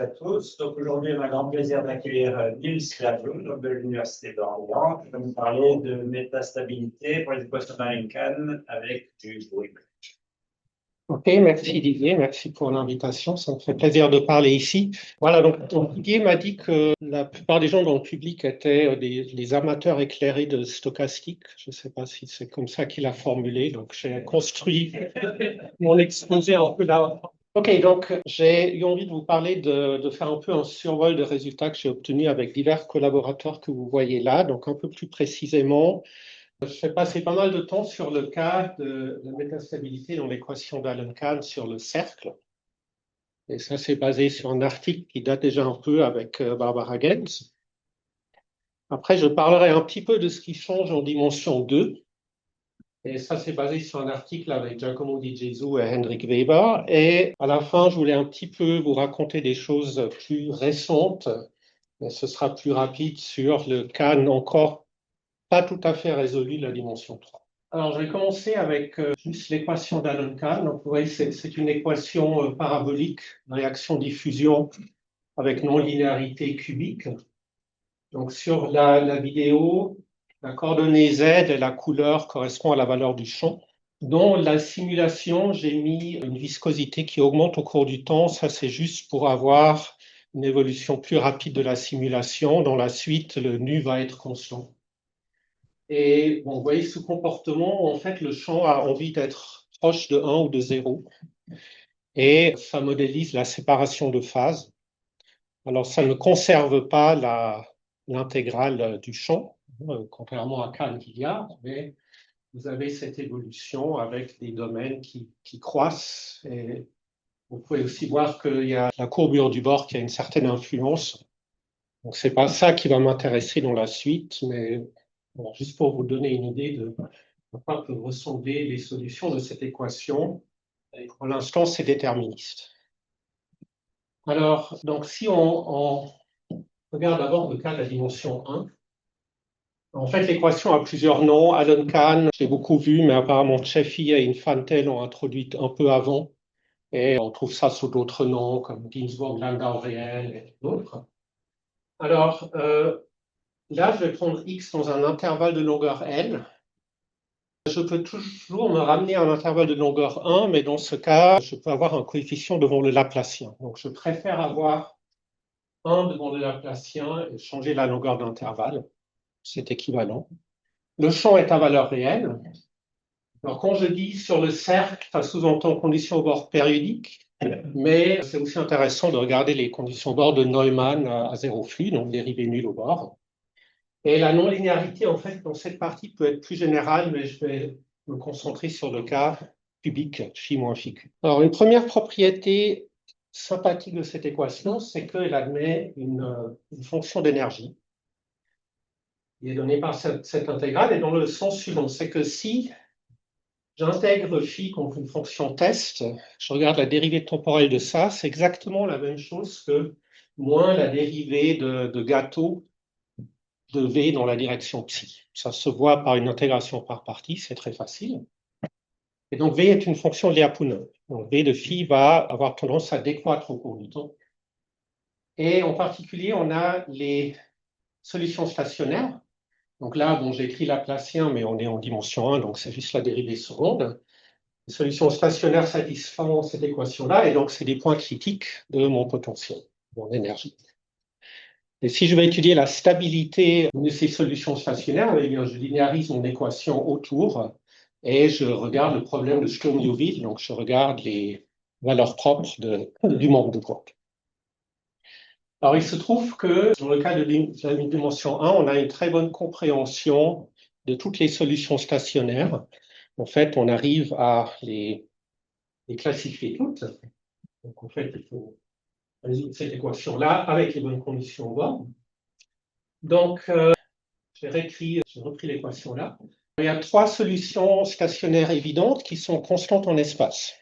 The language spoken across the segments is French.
à tous. Donc aujourd'hui, on a un grand plaisir d'accueillir Niels Cladoux, de l'Université d'Orléans, qui va nous parler de métastabilité pour les équations d'Einstein avec du bruit. Ok, merci Didier, merci pour l'invitation, ça me fait plaisir de parler ici. Voilà, donc Didier m'a dit que la plupart des gens dans le public étaient des amateurs éclairés de stochastique. Je ne sais pas si c'est comme ça qu'il a formulé, donc j'ai construit mon exposé un peu là. Ok, donc j'ai eu envie de vous parler de faire un peu un survol de résultats que j'ai obtenus avec divers collaborateurs que vous voyez là, donc un peu plus précisément. Je fais passer pas mal de temps sur le cas de la métastabilité dans l'équation d'Allen-Kahn sur le cercle. Et ça, c'est basé sur un article qui date déjà un peu avec Barbara Gens. Après, je parlerai un petit peu de ce qui change en dimension 2. Et ça, c'est basé sur un article avec Giacomo Di Gesù et Hendrik Weber. Et à la fin, je voulais un petit peu vous raconter des choses plus récentes. Mais ce sera plus rapide sur le cas encore pas tout à fait résolu de la dimension 3. Alors, je vais commencer avec juste l'équation d'Allen-Kahn. Donc, vous voyez, c'est une équation parabolique, réaction-diffusion avec non-linéarité cubique. Donc, sur la vidéo, la coordonnée Z et la couleur correspond à la valeur du champ. Dans la simulation, j'ai mis une viscosité qui augmente au cours du temps. Ça, c'est juste pour avoir une évolution plus rapide de la simulation. Dans la suite, le nu va être constant. Et bon, vous voyez ce comportement, en fait, le champ a envie d'être proche de 1 ou de 0. Et ça modélise la séparation de phases. Alors, ça ne conserve pas l'intégrale du champ, contrairement à Kahn-Hilliard, mais vous avez cette évolution avec des domaines qui croissent. Et vous pouvez aussi voir qu'il y a la courbure du bord qui a une certaine influence. Donc, ce n'est pas ça qui va m'intéresser dans la suite, mais bon, juste pour vous donner une idée de à quoi peuvent ressembler les solutions de cette équation. Et pour l'instant, c'est déterministe. Alors, donc, si on regarde d'abord le cas de la dimension 1, en fait, l'équation a plusieurs noms. Allen-Kahn, j'ai beaucoup vu, mais apparemment Ceffi et Infante l'ont introduite un peu avant. Et on trouve ça sous d'autres noms, comme Ginzburg-Landau réel et d'autres. Alors, là, je vais prendre x dans un intervalle de longueur L. Je peux toujours me ramener à un intervalle de longueur 1, mais dans ce cas, je peux avoir un coefficient devant le Laplacien. Donc, je préfère avoir 1 devant le Laplacien et changer la longueur d'intervalle. C'est équivalent. Le champ est à valeur réelle. Alors, quand je dis sur le cercle, ça sous-entend conditions au bord périodiques, mais c'est aussi intéressant de regarder les conditions au bord de Neumann à zéro flux, donc dérivée nulle au bord. Et la non-linéarité, en fait, dans cette partie peut être plus générale, mais je vais me concentrer sur le cas cubique, phi moins phi cube. Alors, une première propriété sympathique de cette équation, c'est qu'elle admet une fonction d'énergie qui est donnée par cette intégrale, et dans le sens suivant, c'est que si j'intègre phi comme une fonction test, je regarde la dérivée temporelle de ça, c'est exactement la même chose que moins la dérivée de gâteau de V dans la direction psi. Ça se voit par une intégration par partie, c'est très facile. Et donc V est une fonction de Lyapunov. Donc V de phi va avoir tendance à décroître au cours du temps. Et en particulier, on a les solutions stationnaires. Donc là, bon, j'ai écrit Laplacien, mais on est en dimension 1, donc c'est juste la dérivée seconde. Les solutions stationnaires satisfont cette équation-là, et donc c'est des points critiques de mon potentiel, mon énergie. Et si je vais étudier la stabilité de ces solutions stationnaires, eh bien, je linéarise mon équation autour et je regarde le problème de Sturm-Liouville, donc je regarde les valeurs propres du manque de quark. Alors, il se trouve que dans le cas de la dimension 1, on a une très bonne compréhension de toutes les solutions stationnaires. En fait, on arrive à les classifier toutes. Donc, en fait, il faut résoudre cette équation-là avec les bonnes conditions au bord. Donc, j'ai repris l'équation là. Il y a 3 solutions stationnaires évidentes qui sont constantes en espace.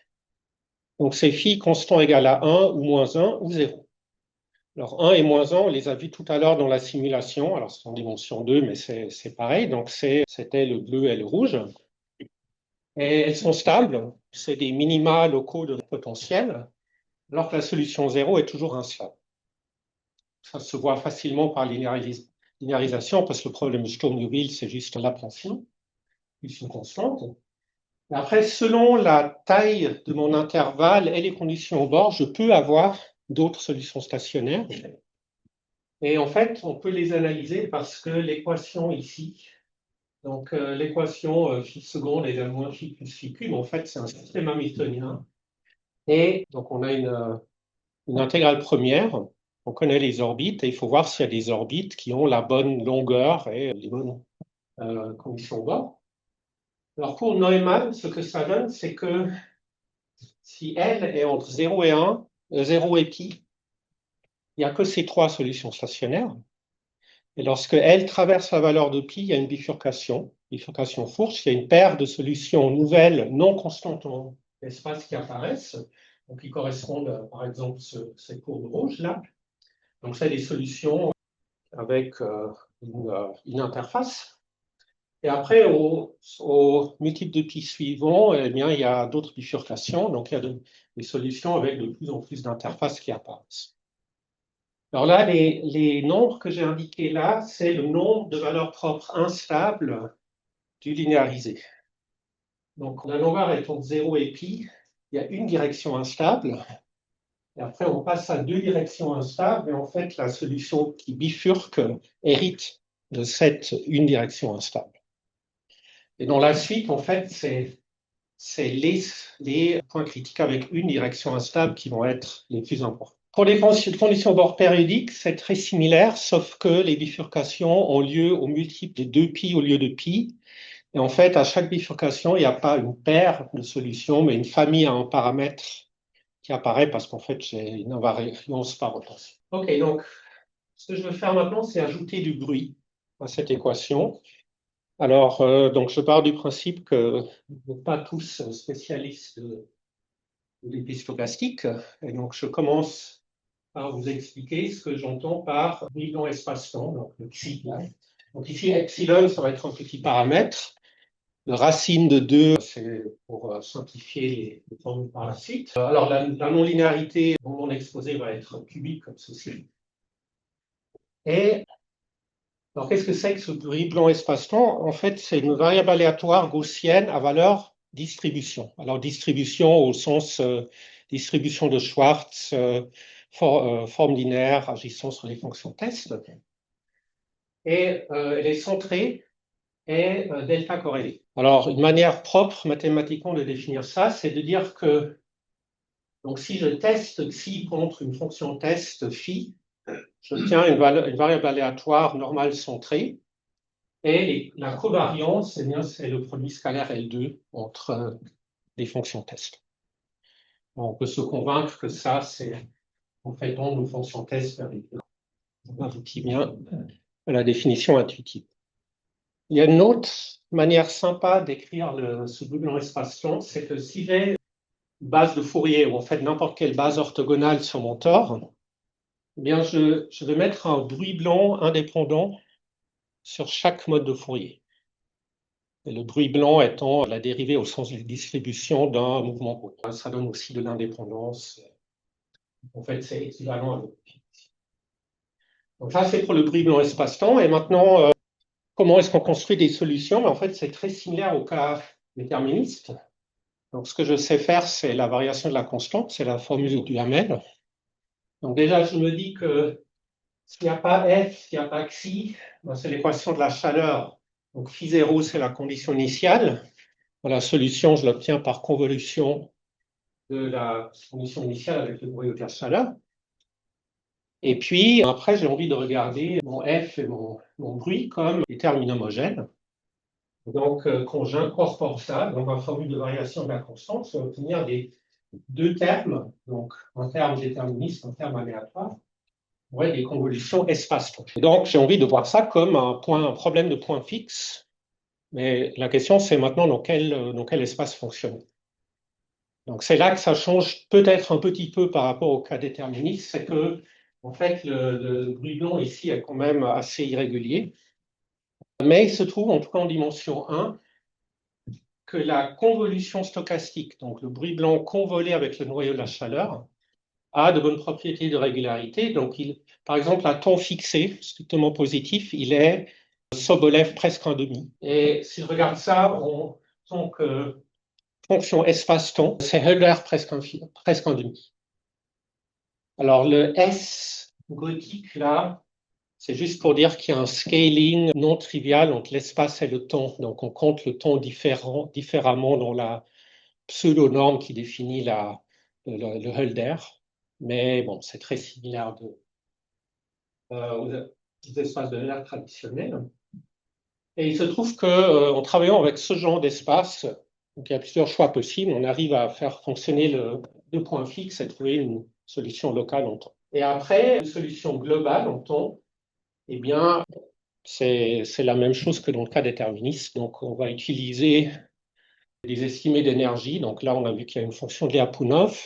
Donc, c'est phi constant égal à 1 ou moins 1 ou 0. Alors, 1 et moins 1, on les a vus tout à l'heure dans la simulation. Alors, c'est en dimension 2, mais c'est pareil. Donc, c'était le bleu et le rouge. Et elles sont stables. C'est des minima locaux de potentiel, alors que la solution 0 est toujours instable. Ça se voit facilement par linéarisation, parce que le problème de Sturm-Liouville, c'est juste l'appréhension, plus une constante. Et après, selon la taille de mon intervalle et les conditions au bord, je peux avoir d'autres solutions stationnaires. Et en fait, on peut les analyser parce que l'équation ici, donc l'équation phi seconde égale moins phi plus phi cube, en fait, c'est un système hamiltonien. Et donc, on a une intégrale première, on connaît les orbites, et il faut voir s'il y a des orbites qui ont la bonne longueur et les bonnes conditions au bord. Alors, pour Neumann, ce que ça donne, c'est que si L est entre 0 et 1, 0 et pi, il n'y a que ces trois solutions stationnaires. Et lorsque L traverse la valeur de pi, il y a une bifurcation fourche, il y a une paire de solutions nouvelles non constantes en espace qui apparaissent, donc qui correspondent par exemple ces courbes rouges là. Donc c'est des solutions avec une interface. Et après, au multiple de pi suivant, eh bien, il y a d'autres bifurcations, donc il y a des solutions avec de plus en plus d'interfaces qui apparaissent. Alors là, les nombres que j'ai indiqués là, c'est le nombre de valeurs propres instables du linéarisé. Donc la longueur est entre 0 et pi, il y a une direction instable, et après on passe à deux directions instables, et en fait la solution qui bifurque hérite de cette une direction instable. Et dans la suite, en fait, c'est les points critiques avec une direction instable qui vont être les plus importants. Pour les conditions bord périodiques, c'est très similaire, sauf que les bifurcations ont lieu au multiple de 2π au lieu de pi. Et en fait, à chaque bifurcation, il n'y a pas une paire de solutions, mais une famille à un paramètre qui apparaît parce qu'en fait, j'ai une invariance par rotation. OK, donc, ce que je veux faire maintenant, c'est ajouter du bruit à cette équation. Alors, donc je pars du principe que vous n'êtes pas tous spécialistes de l'épis stochastique, et donc je commence par vous expliquer ce que j'entends par bruit long espace-temps, donc le psi. Donc ici, epsilon, ça va être un petit paramètre. Le racine de 2, c'est pour simplifier les formules par la suite. Alors, la non-linéarité dont mon exposé va être cubique comme ceci. Et alors, qu'est-ce que c'est que ce bruit blanc espace-temps? En fait, c'est une variable aléatoire gaussienne à valeur distribution. Alors, distribution au sens distribution de Schwartz, forme linéaire agissant sur les fonctions test. Et elle est centrée et delta corrélée. Alors, une manière propre mathématiquement de définir ça, c'est de dire que donc, si je teste xi contre une fonction test phi, j'obtiens une variable aléatoire normale centrée. Et la covariance, eh bien, c'est le produit scalaire L2 entre les fonctions test. On peut se convaincre que ça, c'est en fait nos fonctions test avec un outil bien à la définition intuitive. Il y a une autre manière sympa d'écrire ce bruit blanc espace-temps, c'est que si j'ai une base de Fourier ou en fait n'importe quelle base orthogonale sur mon tore, eh bien je vais mettre un bruit blanc indépendant sur chaque mode de Fourier. Et le bruit blanc étant la dérivée au sens de distribution d'un mouvement brownian. Ça donne aussi de l'indépendance. En fait, c'est équivalent à l'autre. Donc ça, c'est pour le bruit blanc espace-temps. Et maintenant, comment est-ce qu'on construit des solutions? En fait, c'est très similaire au cas déterministe. Donc ce que je sais faire, c'est la variation de la constante, c'est la formule du Hamel. Donc déjà, je me dis que s'il n'y a pas F, s'il n'y a pas Xi, ben, c'est l'équation de la chaleur. Donc phi 0, c'est la condition initiale. La solution, je l'obtiens par convolution de la condition initiale avec le bruit de la chaleur. Et puis, après, j'ai envie de regarder mon F et mon bruit comme des termes inhomogènes. Donc, quand j'incorpore ça dans ma formule de variation de la constante, je vais obtenir deux termes, donc un terme déterministe, un terme aléatoire, ouais, des convolutions espace-temps. Donc, j'ai envie de voir ça comme un problème de point fixe. Mais la question, c'est maintenant dans quel espace fonctionne. Donc c'est là que ça change peut-être un petit peu par rapport au cas déterministe, c'est que en fait le bruit blanc ici est quand même assez irrégulier, mais il se trouve en tout cas en dimension 1 que la convolution stochastique, donc le bruit blanc convolé avec le noyau de la chaleur, a de bonnes propriétés de régularité. Donc, par exemple, un temps fixé, strictement positif, il est Sobolev presque un demi. Et si je regarde ça en tant que fonction espace-temps, c'est Hölder presque un demi. Alors, le S gothique, là, c'est juste pour dire qu'il y a un scaling non trivial entre l'espace et le temps. Donc, on compte le temps différemment dans la pseudo-norme qui définit le Hölder. Mais bon, c'est très similaire aux espaces de Hölder traditionnels. Et il se trouve qu'en travaillant avec ce genre d'espace, donc il y a plusieurs choix possibles, on arrive à faire fonctionner deux points fixes et trouver une solution locale en temps. Et après, une solution globale en temps, eh bien, c'est la même chose que dans le cas déterministe. Donc, on va utiliser des estimés d'énergie. Donc là, on a vu qu'il y a une fonction de Lyapunov.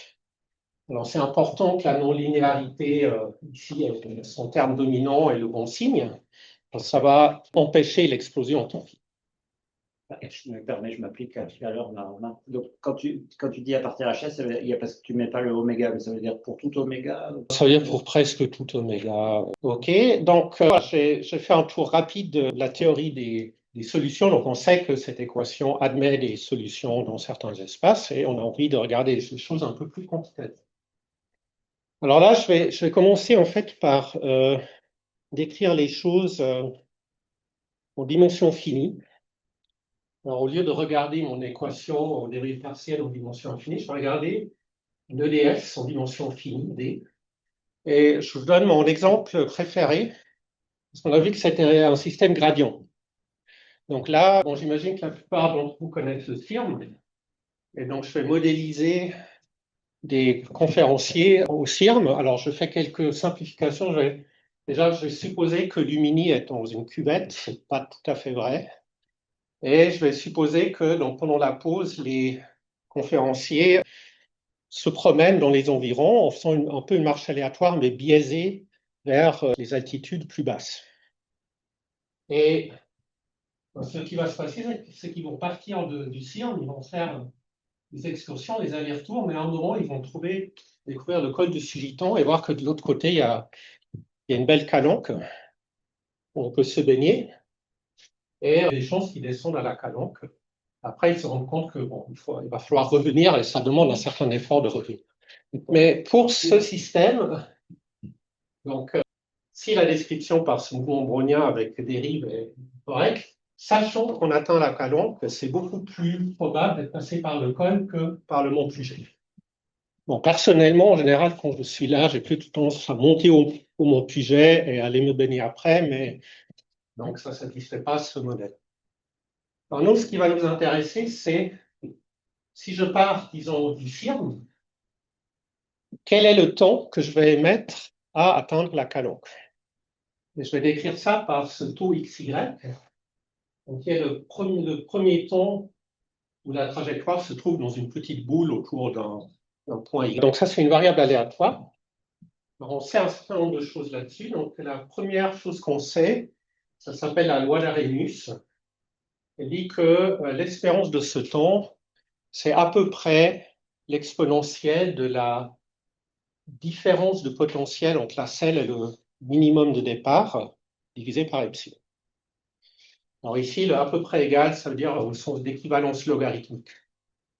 Alors, c'est important que la non-linéarité, ici, son terme dominant est le bon signe. Ça va empêcher l'explosion en temps. Je me permets, je m'applique à l'heure normalement. Donc, quand tu dis à partir HS, il y a parce que tu ne mets pas le oméga, mais ça veut dire pour tout oméga. Ça veut dire pour presque tout oméga. OK. Donc, j'ai fait un tour rapide de la théorie des solutions. Donc, on sait que cette équation admet des solutions dans certains espaces et on a envie de regarder des choses un peu plus quantitatives. Alors là, je vais commencer en fait par décrire les choses en dimension finie. Alors, au lieu de regarder mon équation en dérive partielle en dimension infinie, je vais regarder une EDF en dimension finie, D. Et je vous donne mon exemple préféré, parce qu'on a vu que c'était un système gradient. Donc là, bon, j'imagine que la plupart d'entre vous connaissent le CIRM. Et donc, je vais modéliser des conférenciers au CIRM. Alors, je fais quelques simplifications. Déjà, je vais supposer que Lumini est dans une cuvette. Ce n'est pas tout à fait vrai. Et je vais supposer que donc, pendant la pause, les conférenciers se promènent dans les environs en faisant un peu une marche aléatoire, mais biaisée vers les altitudes plus basses. Et ce qui va se passer, c'est qu'ils vont partir du CIRM, ils vont faire des excursions, des allers-retours, mais à un moment, ils vont découvrir le col du Sugiton et voir que de l'autre côté, il y a une belle calanque où on peut se baigner. Et il y a des chances qu'ils descendent à la calanque. Après, ils se rendent compte que bon, il va falloir revenir et ça demande un certain effort de revenir. Mais pour ce système, donc, si la description par ce mouvement brownien avec dérive est correcte, sachant qu'on atteint la calanque, c'est beaucoup plus probable d'être passé par le col que par le mont Puget. Bon, personnellement, en général, quand je suis là, j'ai plutôt tendance à monter au mont Puget et aller me baigner après, mais donc ça ne satisfait pas ce modèle. Alors nous, ce qui va nous intéresser, c'est si je pars, disons, du CIRM, quel est le temps que je vais mettre à atteindre la calanque? Et je vais décrire ça par ce taux XY, donc qui est le premier temps où la trajectoire se trouve dans une petite boule autour d'un point Y. Donc ça, c'est une variable aléatoire. Alors, on sait un certain nombre de choses là-dessus. Donc la première chose qu'on sait, ça s'appelle la loi d'Arrhenius. Elle dit que l'espérance de ce temps, c'est à peu près l'exponentielle de la différence de potentiel entre la selle et le minimum de départ divisé par epsilon. Alors ici, le à peu près égal, ça veut dire au sens d'équivalence logarithmique.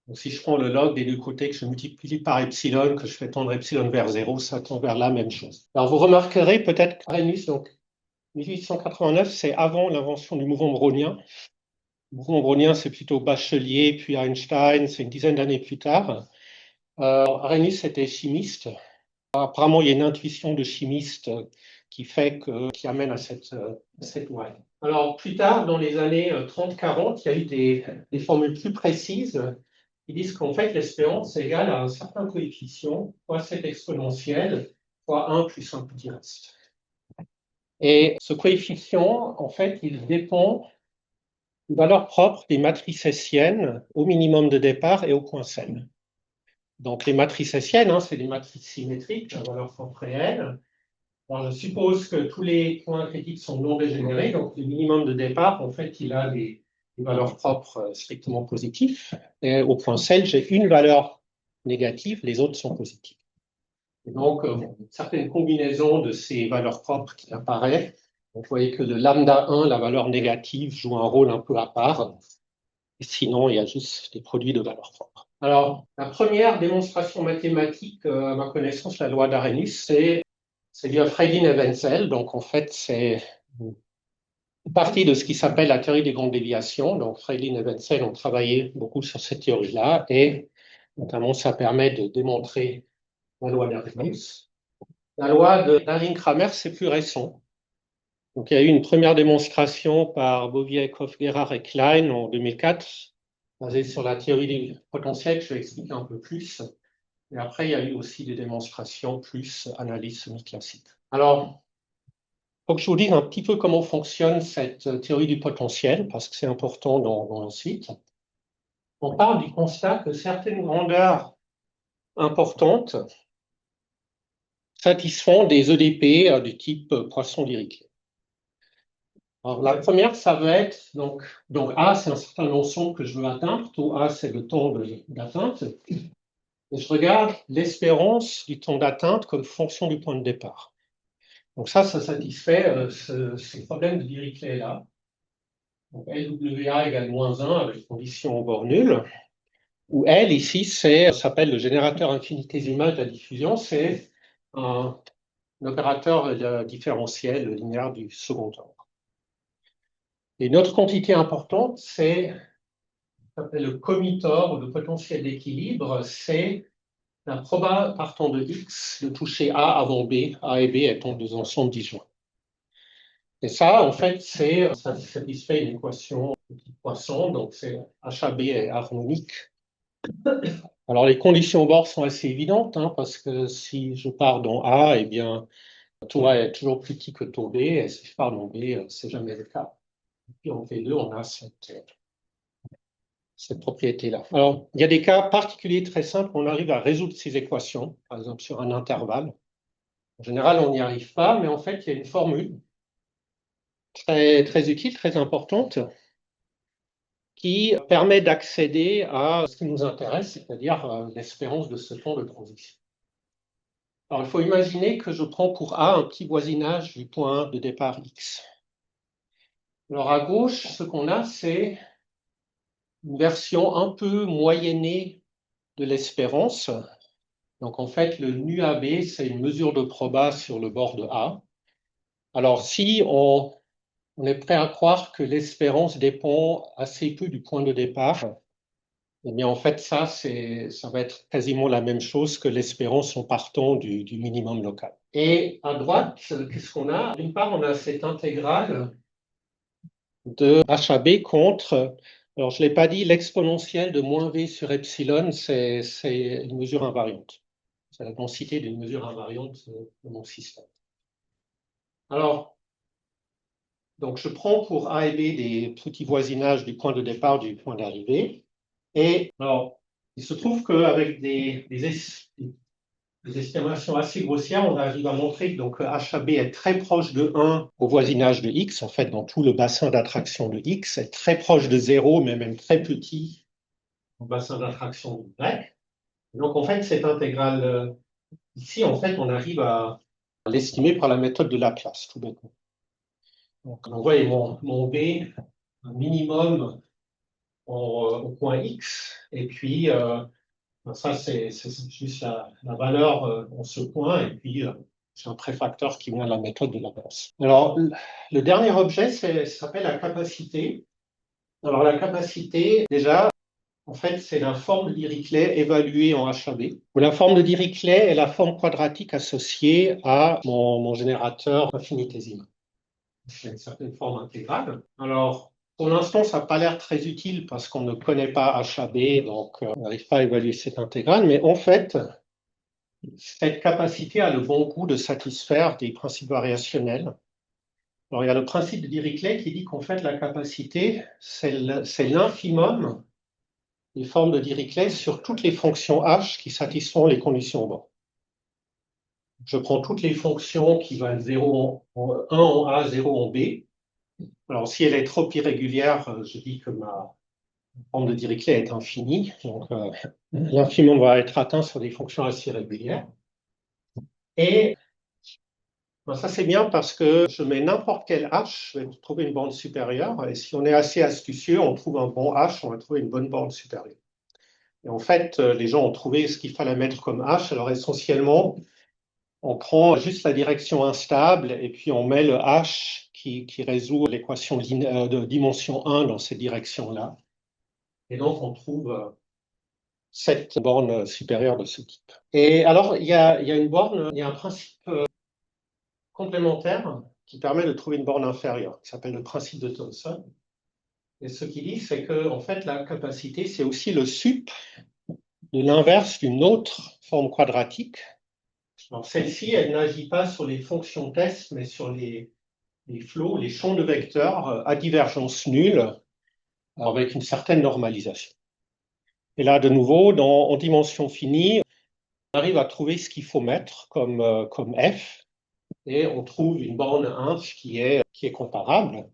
Donc si je prends le log des deux côtés, que je multiplie par epsilon, que je fais tendre epsilon vers 0, ça tend vers la même chose. Alors vous remarquerez peut-être qu'Arrhenius, donc 1889, c'est avant l'invention du mouvement brownien. Le mouvement brownien, c'est plutôt Bachelier, puis Einstein, c'est une dizaine d'années plus tard. Arrhenius était chimiste. Apparemment, il y a une intuition de chimiste qui amène à cette loi. Alors, plus tard, dans les années 30-40, il y a eu des formules plus précises qui disent qu'en fait, l'espérance est égale à un certain coefficient, fois cette exponentielle, fois 1 plus un petit reste. Et ce coefficient, en fait, il dépend d'une valeur propre des matrices hessiennes au minimum de départ et au point Cn. Donc, les matrices hessiennes, c'est des matrices symétriques, à valeur propre réelle. Alors, je suppose que tous les points critiques sont non dégénérés, donc le minimum de départ, en fait, il a des valeurs propres strictement positives. Et au point Cn, j'ai une valeur négative, les autres sont positives. Et donc, une certaine combinaison de ces valeurs propres qui apparaît. Vous voyez que le lambda 1, la valeur négative, joue un rôle un peu à part. Et sinon, il y a juste des produits de valeurs propres. Alors, la première démonstration mathématique, à ma connaissance, la loi d'Arrhenius, c'est dû à Fredin et Wenzel. Donc, en fait, c'est une partie de ce qui s'appelle la théorie des grandes déviations. Donc, Fredin et Wenzel ont travaillé beaucoup sur cette théorie-là. Et notamment, ça permet de démontrer la loi d'Arrhenius. La loi de Daring-Kramer, c'est plus récent. Donc, il y a eu une première démonstration par Bowiek, Gerhard et Klein en 2004, basée sur la théorie du potentiel, que je vais expliquer un peu plus. Et après, il y a eu aussi des démonstrations plus analyse semi-classique. Alors, il faut que je vous dise un petit peu comment fonctionne cette théorie du potentiel, parce que c'est important dans le site. On part du constat que certaines grandeurs importantes satisfont des EDP du type Poisson-Dirichlet. Alors, la première, ça va être, donc A, c'est un certain ensemble que je veux atteindre. Taux A, c'est le temps d'atteinte. Et je regarde l'espérance du temps d'atteinte comme fonction du point de départ. Donc ça satisfait ce problème de Dirichlet-là. Donc LWA égale -1 avec condition au bord nul. Où L, ici, ça s'appelle le générateur infinitésimal de la diffusion. C'est un opérateur différentiel linéaire du second ordre. Et une autre quantité importante, c'est le commutor ou le potentiel d'équilibre, c'est la proba partant de X de toucher A avant B, A et B étant deux ensembles disjoints. Et ça, en fait, ça satisfait une équation de type Poisson, donc c'est HAB est harmonique. Alors les conditions au bord sont assez évidentes, parce que si je pars dans A, eh bien, taux A est toujours plus petit que taux B, et si je pars dans B, c'est jamais le cas. Et puis en V2, on a cette propriété-là. Alors, il y a des cas particuliers très simples où on arrive à résoudre ces équations, par exemple sur un intervalle. En général, on n'y arrive pas, mais en fait, il y a une formule très utile, très importante, qui permet d'accéder à ce qui nous intéresse, c'est-à-dire l'espérance de ce temps de transition. Alors, il faut imaginer que je prends pour A un petit voisinage du point de départ X. Alors, à gauche, ce qu'on a, c'est une version un peu moyennée de l'espérance. Donc, en fait, le nu AB, c'est une mesure de proba sur le bord de A. Alors, si on est prêt à croire que l'espérance dépend assez peu du point de départ, eh bien, en fait, ça va être quasiment la même chose que l'espérance en partant du minimum local. Et à droite, qu'est-ce qu'on a? D'une part, on a cette intégrale de HAB contre, alors je ne l'ai pas dit, l'exponentielle de moins V sur epsilon, c'est une mesure invariante. C'est la densité d'une mesure invariante de mon système. Alors, donc je prends pour A et B des petits voisinages du point de départ, du point d'arrivée. Et alors, il se trouve qu'avec des estimations assez grossières, on arrive à montrer que donc, HAB est très proche de 1 au voisinage de X, en fait, dans tout le bassin d'attraction de X, est très proche de 0, mais même très petit au bassin d'attraction de Y. Donc, en fait, cette intégrale ici, en fait, on arrive à l'estimer par la méthode de Laplace, tout bêtement. Donc, on voit mon B, un minimum au point X, et puis ça, c'est juste la valeur en ce point, et puis c'est un préfacteur qui vient de la méthode de Laplace. Alors, le dernier objet, ça s'appelle la capacité. Alors, la capacité, déjà, en fait, c'est la forme de Dirichlet évaluée en HAB. La forme de Dirichlet est la forme quadratique associée à mon générateur infinitésimal. C'est une certaine forme intégrale. Alors, pour l'instant, ça n'a pas l'air très utile parce qu'on ne connaît pas HAB, donc on n'arrive pas à évaluer cette intégrale, mais en fait, cette capacité a le bon goût de satisfaire des principes variationnels. Alors, il y a le principe de Dirichlet qui dit qu'en fait, la capacité, c'est l'infimum des formes de Dirichlet sur toutes les fonctions h qui satisfont les conditions au bord. Je prends toutes les fonctions qui valent 0 1 en A, 0 en B. Alors, si elle est trop irrégulière, je dis que ma forme de Dirichlet est infinie. Donc, l'infimum va être atteint sur des fonctions assez régulières. Et ben, ça, c'est bien parce que je mets n'importe quel H, je vais trouver une borne supérieure. Et si on est assez astucieux, on trouve un bon H, on va trouver une bonne borne supérieure. Et en fait, les gens ont trouvé ce qu'il fallait mettre comme H. Alors essentiellement, on prend juste la direction instable et puis on met le H qui résout l'équation de dimension 1 dans cette direction-là. Et donc, on trouve cette borne supérieure de ce type. Et alors, il y a une borne, il y a un principe complémentaire qui permet de trouver une borne inférieure, qui s'appelle le principe de Thomson. Et ce qu'il dit, c'est que en fait, la capacité, c'est aussi le sup de l'inverse d'une autre forme quadratique. Alors, celle-ci, elle n'agit pas sur les fonctions test, mais sur les flots, les champs de vecteurs à divergence nulle, avec une certaine normalisation. Et là, de nouveau, en dimension finie, on arrive à trouver ce qu'il faut mettre comme f, et on trouve une borne inf qui est comparable.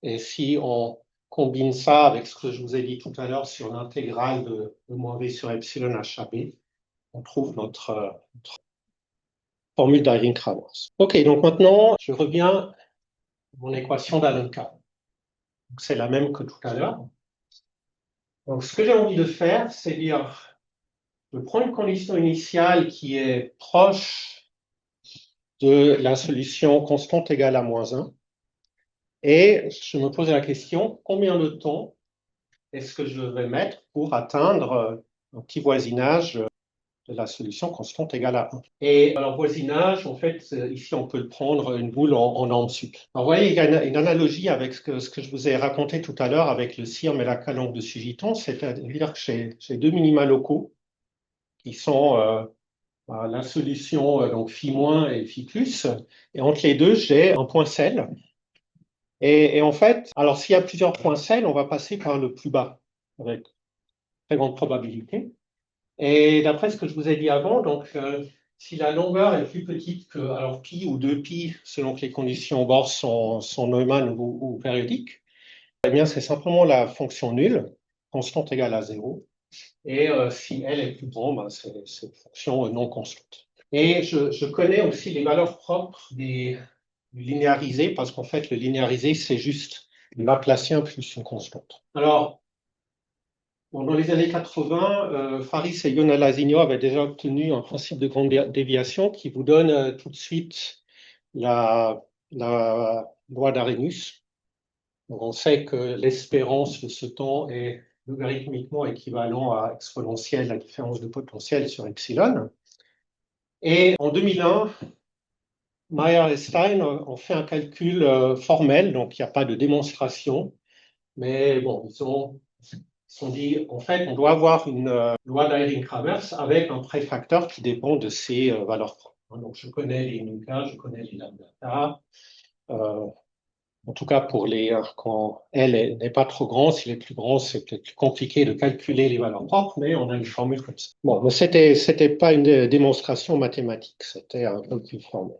Et si on combine ça avec ce que je vous ai dit tout à l'heure sur l'intégrale de moins v sur epsilon HAB, on trouve notre formule d'Irving-Kramers. OK, donc maintenant, je reviens à mon équation d'Allen-Kahn. C'est la même que tout à l'heure. Donc, ce que j'ai envie de faire, c'est dire, je prends une condition initiale qui est proche de la solution constante égale à moins 1, et je me pose la question, combien de temps est-ce que je vais mettre pour atteindre un petit voisinage de la solution constante égale à 1. Et alors, voisinage, en fait, ici, on peut le prendre une boule en norme sup. Alors, vous voyez, il y a une analogie avec ce que je vous ai raconté tout à l'heure avec le CIRM et la calandre de Sugiton, c'est-à-dire que j'ai deux minima locaux qui sont la solution donc phi- et phi+, et entre les deux, j'ai un point sel. Et en fait, alors s'il y a plusieurs points sel, on va passer par le plus bas, avec très grande probabilité. Et d'après ce que je vous ai dit avant, donc si la longueur est plus petite que alors pi ou 2pi, selon que les conditions au bord sont Neumann ou périodiques, eh bien c'est simplement la fonction nulle, constante égale à 0. Et si elle est plus grande, ben, c'est une fonction non constante. Et je connais aussi les valeurs propres du linéarisé, parce qu'en fait, le linéarisé, c'est juste le Laplacien plus une constante. Alors, bon, dans les années 80, Faris et Ionnalasigno avaient déjà obtenu un principe de grande déviation qui vous donne tout de suite la loi d'Arrhenius. On sait que l'espérance de ce temps est logarithmiquement équivalent à exponentielle la différence de potentiel sur epsilon. Et en 2001, Mayer et Stein ont fait un calcul formel, donc il n'y a pas de démonstration, mais bon, ils ont dit, en fait, on doit avoir une loi d'Irving-Kramers avec un préfacteur qui dépend de ses valeurs propres. Donc, je connais les nuka, je connais les lambda. En tout cas, quand L n'est pas trop grand, s'il est plus grand, c'est peut-être plus compliqué de calculer les valeurs propres, mais on a une formule comme ça. Bon, mais c'était pas une démonstration mathématique, c'était un calcul formel.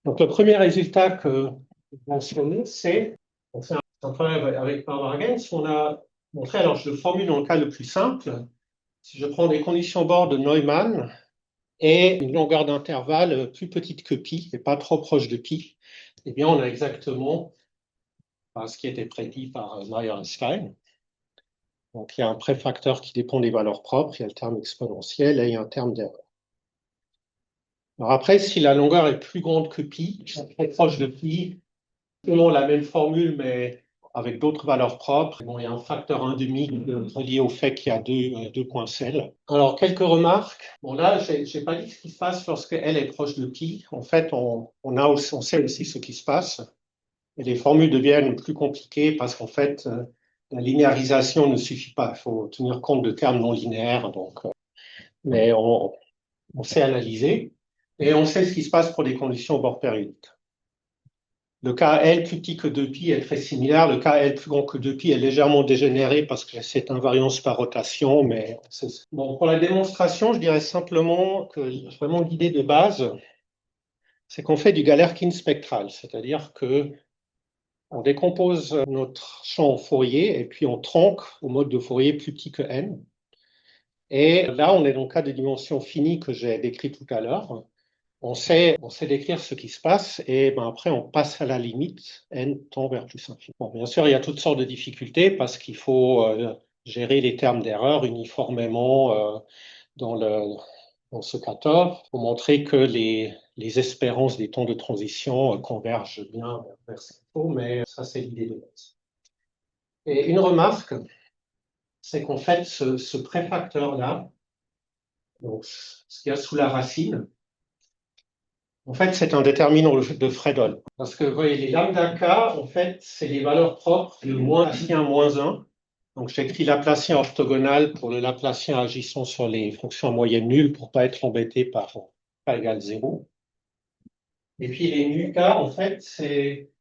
Donc, le premier résultat que je vais mentionner, c'est, on fait un travail avec Barbara Gens, on a montré, alors je le formule dans le cas le plus simple, si je prends des conditions bord de Neumann et une longueur d'intervalle plus petite que pi, et pas trop proche de pi, eh bien on a exactement ce qui était prédit par Mayer et Stein. Donc il y a un préfacteur qui dépend des valeurs propres, il y a le terme exponentiel et il y a un terme d'erreur. Alors après, si la longueur est plus grande que pi, très proche de pi, selon la même formule, mais avec d'autres valeurs propres, bon, il y a un facteur 1,5 relié au fait qu'il y a deux points sel. Alors, quelques remarques. Bon, là, je n'ai pas dit ce qui se passe lorsque L est proche de pi. En fait, on sait aussi ce qui se passe. Et les formules deviennent plus compliquées parce qu'en fait, la linéarisation ne suffit pas. Il faut tenir compte de termes non linéaires. Donc, mais on sait analyser. Et on sait ce qui se passe pour des conditions au bord périodique. Le cas L plus petit que 2pi est très similaire. Le cas L plus grand que 2pi est légèrement dégénéré parce que c'est invariance par rotation. Mais bon, pour la démonstration, je dirais simplement que vraiment l'idée de base, c'est qu'on fait du Galerkin spectral, c'est-à-dire que on décompose notre champ en Fourier et puis on tronque au mode de Fourier plus petit que n. Et là, on est dans le cas de dimension finie que j'ai décrit tout à l'heure. On sait décrire ce qui se passe et ben après, on passe à la limite, n tend vers plus infini. Bon, bien sûr, il y a toutes sortes de difficultés parce qu'il faut gérer les termes d'erreur uniformément dans ce cutoff pour montrer que les espérances des temps de transition convergent bien vers ce qu'il faut, mais ça, c'est l'idée de base. Et une remarque, c'est qu'en fait, ce préfacteur-là, donc ce qu'il y a sous la racine, en fait, c'est un déterminant de Fredholm. Parce que, vous voyez, les lambda k, en fait, c'est les valeurs propres de moins Laplacien moins 1. Donc, j'écris Laplacien orthogonal pour le Laplacien agissant sur les fonctions à moyenne nulle pour ne pas être embêté par k égale 0. Et puis, les nu k, en fait, c'est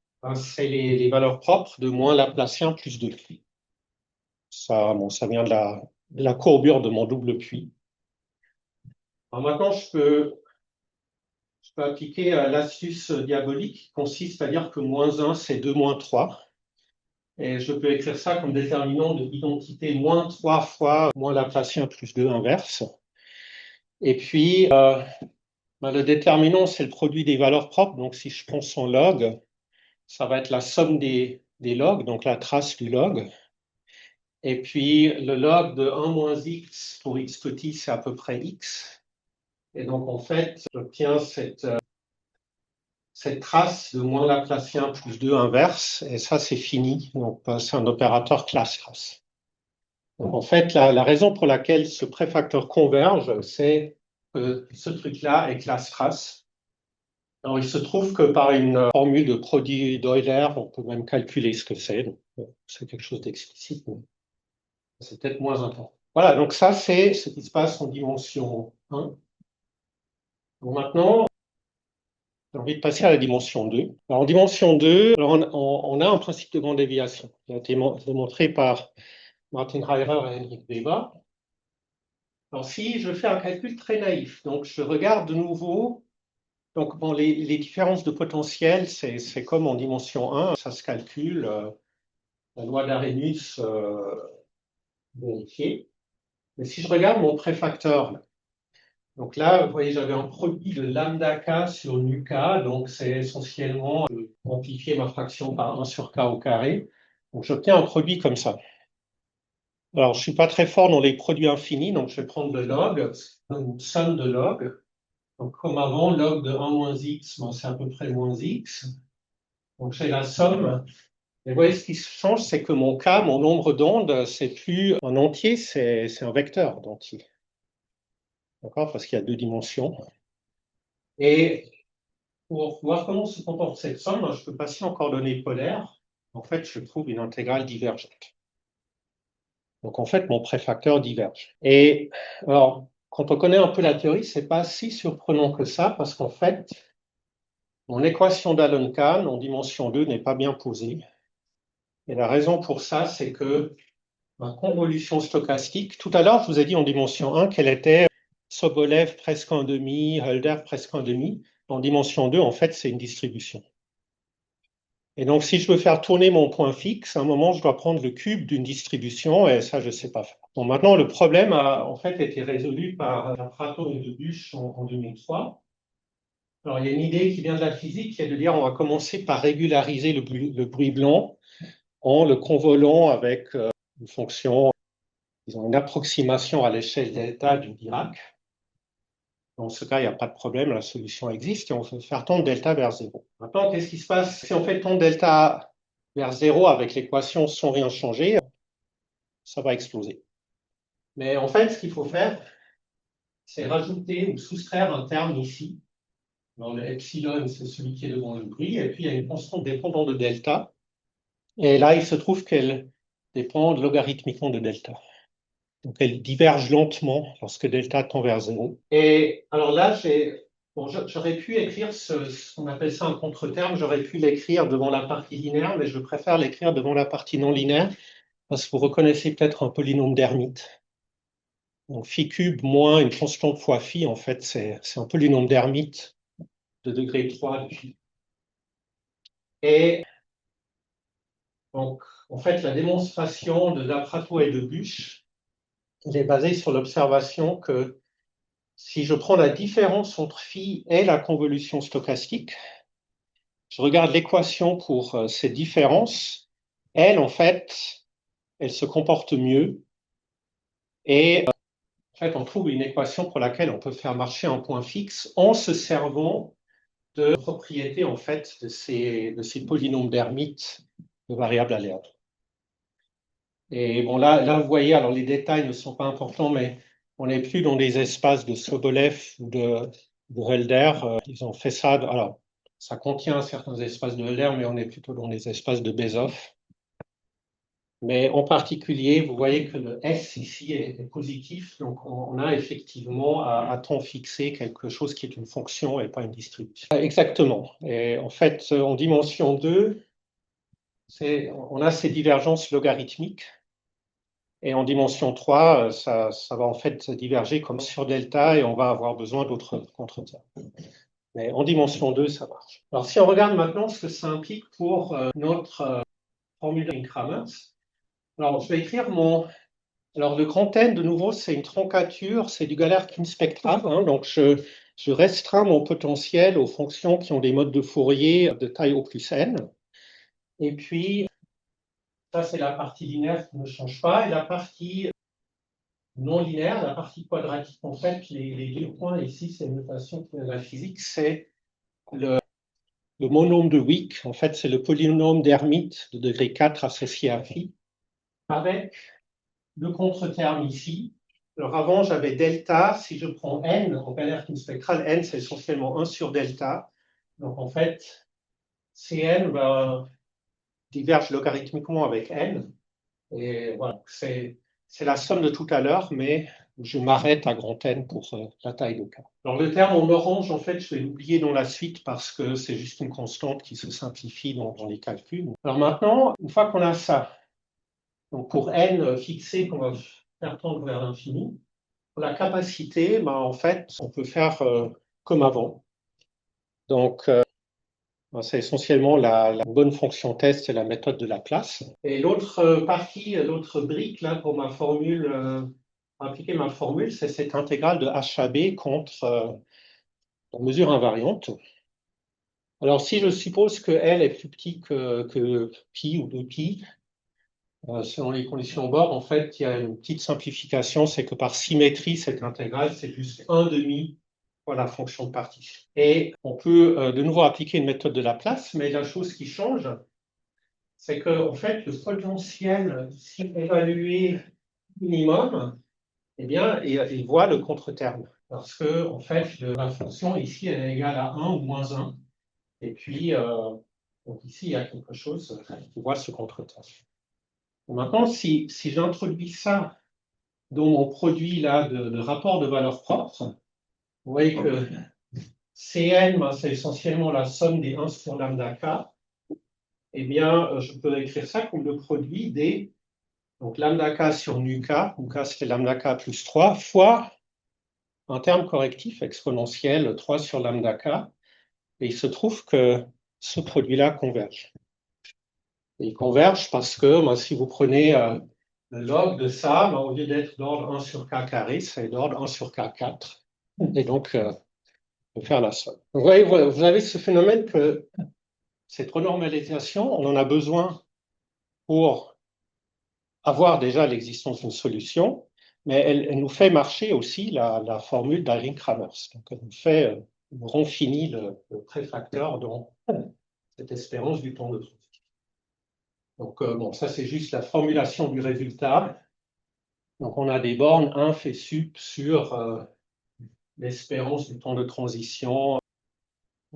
les valeurs propres de moins Laplacien plus 2. Ça, bon, ça vient de la courbure de mon double puits. Alors maintenant, je peux appliquer l'astuce diabolique qui consiste à dire que moins 1, c'est 2 moins 3. Et je peux écrire ça comme déterminant de l'identité moins 3 fois moins Laplacien plus 2 inverse. Et puis, le déterminant, c'est le produit des valeurs propres. Donc, si je prends son log, ça va être la somme des logs, donc la trace du log. Et puis, le log de 1 moins x pour x petit, c'est à peu près x. Et donc, en fait, j'obtiens cette trace de moins Laplacien plus 2 inverse, et ça, c'est fini. Donc, c'est un opérateur classe-trace. Donc, en fait, la raison pour laquelle ce préfacteur converge, c'est que ce truc-là est classe-trace. Alors, il se trouve que par une formule de produit d'Euler, on peut même calculer ce que c'est. Donc, c'est quelque chose d'explicite, mais c'est peut-être moins important. Voilà, donc ça, c'est ce qui se passe en dimension 1. Donc maintenant, j'ai envie de passer à la dimension 2. Alors, en dimension 2, alors on a un principe de grande déviation qui a été démontré par Martin Heyer et Henrik Weber. Alors, si je fais un calcul très naïf, donc je regarde de nouveau, donc bon, les différences de potentiel, c'est comme en dimension 1, ça se calcule, la loi d'Arrhenius vérifiée. Mais si je regarde mon préfacteur, donc là, vous voyez, j'avais un produit de lambda k sur nu k, donc c'est essentiellement amplifier ma fraction par 1 sur k au carré. Donc j'obtiens un produit comme ça. Alors, je ne suis pas très fort dans les produits infinis, donc je vais prendre le log, une somme de log. Donc, comme avant, log de 1 moins x, bon, c'est à peu près moins x. Donc, j'ai la somme. Et vous voyez, ce qui change, c'est que mon k, mon nombre d'ondes, c'est plus un entier, c'est un vecteur d'entier. D'accord? Parce qu'il y a 2 dimensions. Et pour voir comment se comporte cette somme, je peux passer en coordonnées polaires. En fait, je trouve une intégrale divergente. Donc, en fait, mon préfacteur diverge. Et alors, quand on connaît un peu la théorie, ce n'est pas si surprenant que ça, parce qu'en fait, mon équation d'Allen-Kahn en dimension 2 n'est pas bien posée. Et la raison pour ça, c'est que ma convolution stochastique, tout à l'heure, je vous ai dit en dimension 1 qu'elle était Sobolev presque un demi, Hölder presque un demi. En dimension 2, en fait, c'est une distribution. Et donc, si je veux faire tourner mon point fixe, à un moment, je dois prendre le cube d'une distribution, et ça, je ne sais pas faire. Bon, maintenant, le problème a en fait été résolu par Prato et Debuche en 2003. Alors, il y a une idée qui vient de la physique, qui est de dire on va commencer par régulariser le bruit blanc en le convolant avec une fonction, disons, une approximation à l'échelle delta du Dirac. Dans ce cas, il n'y a pas de problème, la solution existe et on peut faire tendre delta vers 0. Maintenant, qu'est-ce qui se passe si on fait tendre delta vers 0 avec l'équation sans rien changer? Ça va exploser. Mais en fait, ce qu'il faut faire, c'est rajouter ou soustraire un terme ici. Alors, le epsilon, c'est celui qui est devant le bruit, et puis il y a une constante dépendante de delta. Et là, il se trouve qu'elle dépend logarithmiquement de delta. Donc, elle diverge lentement lorsque delta tend vers 0. Et alors là, j'aurais pu écrire ce qu'on appelle ça un contre-terme, j'aurais pu l'écrire devant la partie linéaire, mais je préfère l'écrire devant la partie non linéaire, parce que vous reconnaissez peut-être un polynôme d'Hermite. Donc, phi cube moins une constante fois phi, en fait, c'est un polynôme d'Hermite de degré 3 de phi. Et donc, en fait, la démonstration de Laprato et de Buch il est basé sur l'observation que si je prends la différence entre phi et la convolution stochastique, je regarde l'équation pour ces différences, elle, en fait, elle se comporte mieux. Et en fait, on trouve une équation pour laquelle on peut faire marcher un point fixe en se servant de propriétés en fait de ces polynômes d'Hermite de variables aléatoires. Et bon, là, vous voyez, alors les détails ne sont pas importants, mais on n'est plus dans des espaces de Sobolev ou de Hölder. Ils ont fait ça. Alors, ça contient certains espaces de Hölder, mais on est plutôt dans les espaces de Bezoff. Mais en particulier, vous voyez que le S ici est positif, donc on a effectivement à temps fixé quelque chose qui est une fonction et pas une distribution. Exactement. Et en fait, en dimension 2, on a ces divergences logarithmiques. Et en dimension 3, ça va en fait diverger comme sur delta et on va avoir besoin d'autres contretermes. Mais en dimension 2, ça marche. Alors si on regarde maintenant ce que ça implique pour notre formule d'Inning-Kramers, alors je vais écrire Alors le grand N, de nouveau, c'est une troncature, c'est du Galerkin spectral, hein, donc je restreins mon potentiel aux fonctions qui ont des modes de Fourier de taille O plus N. Et puis, ça c'est la partie linéaire qui ne change pas, et la partie non linéaire, la partie quadratique, en fait, les deux points ici, c'est une notation de la physique, c'est le monôme de Wick, en fait, c'est le polynôme d'Hermite de degré 4 associé à phi, avec le contre-terme ici. Alors avant, j'avais delta. Si je prends n en Galerkin spectral, n c'est essentiellement 1 sur delta. Donc en fait, Cn diverge logarithmiquement avec n. Et voilà, c'est la somme de tout à l'heure, mais je m'arrête à grand N pour la taille de cas. Alors le terme en orange, en fait, je vais l'oublier dans la suite parce que c'est juste une constante qui se simplifie dans les calculs. Alors maintenant, une fois qu'on a ça, donc pour n fixé qu'on va faire tendre vers l'infini, pour la capacité, en fait, on peut faire comme avant. Donc, c'est essentiellement la bonne fonction test, c'est la méthode de Laplace. Et l'autre partie, l'autre brique là pour ma formule, pour appliquer ma formule, c'est cette intégrale de HAB contre la mesure invariante. Alors, si je suppose que L est plus petit que pi ou 2pi, selon les conditions au bord, en fait, il y a une petite simplification, c'est que par symétrie, cette intégrale, c'est juste 1/2 pour la fonction de partition. Et on peut de nouveau appliquer une méthode de Laplace, mais la chose qui change, c'est que en fait, le potentiel, si évalué minimum, eh bien, il voit le contre-terme. Parce que, en fait, la fonction ici, elle est égale à 1 ou moins 1. Et puis, donc ici, il y a quelque chose qui voit ce contre-terme. Maintenant, si j'introduis ça dans mon produit là de rapport de valeur propre, vous voyez que Cn, c'est essentiellement la somme des 1 sur lambda k. Eh bien, je peux écrire ça comme le produit des donc lambda k sur nu k, où k c'est lambda k plus 3, fois un terme correctif exponentiel 3 sur lambda k. Et il se trouve que ce produit-là converge. Et il converge parce que si vous prenez le log de ça, au lieu d'être d'ordre 1 sur k carré, c'est d'ordre 1 sur k4. Et donc, on peut faire la somme. Vous voyez, vous avez ce phénomène que cette renormalisation, on en a besoin pour avoir déjà l'existence d'une solution, mais elle nous fait marcher aussi la formule d'Irving-Kramers. Donc, elle nous rend fini le préfacteur dans cette espérance du temps de transition. Donc, bon, ça, c'est juste la formulation du résultat. Donc, on a des bornes inf et sup sur l'espérance du temps de transition